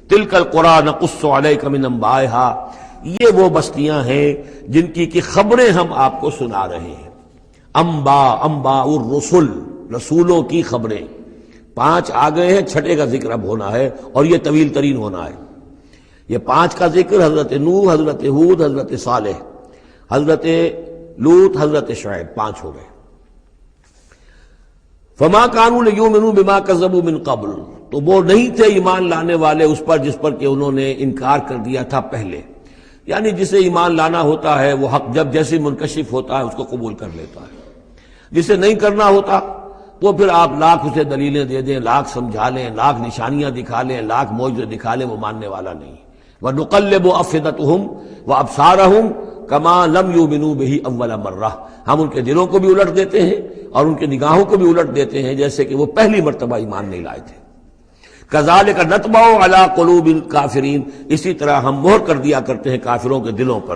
تلک القری نقص علیک من انبائہا، یہ وہ بستیاں ہیں جن کی خبریں ہم آپ کو سنا رہے ہیں۔ انباء الرسل، رسولوں کی خبریں 5 آ گئے ہیں، 6 کا ذکر اب ہونا ہے اور یہ طویل ترین ہونا ہے۔ یہ 5 کا ذکر حضرت نوح، حضرت ہود، حضرت صالح، حضرت لوط، حضرت شعیب، 5 ہو گئے۔ فما كانوا ليؤمنوا بما كذبوا من قبل، تو وہ نہیں تھے ایمان لانے والے اس پر جس پر کہ انہوں نے انکار کر دیا تھا پہلے، یعنی جسے ایمان لانا ہوتا ہے وہ حق جب جیسے منکشف ہوتا ہے اس کو قبول کر لیتا ہے، جسے نہیں کرنا ہوتا وہ پھر آپ لاکھ اسے دلیلیں دے دیں، لاکھ سمجھا لیں، لاکھ نشانیاں دکھا لیں، لاکھ معجزے دکھا لیں، وہ ماننے والا نہیں۔ وَنُقَلِّبُ أَفْئِدَتَهُمْ وَأَبْصَارَهُمْ كَمَا لَمْ يُؤْمِنُوا بِهِ أَوَّلَ مَرَّةٍ، ہم ان کے دلوں کو بھی الٹ دیتے ہیں اور ان کے نگاہوں کو بھی الٹ دیتے ہیں جیسے کہ وہ پہلی مرتبہ ایمان نہیں لائے تھے۔ كَذَلِكَ نَطْبَعُ عَلَىٰ قُلُوبِ الْكَافِرِينَ، اسی طرح ہم مہر کر دیا کرتے ہیں کافروں کے دلوں پر۔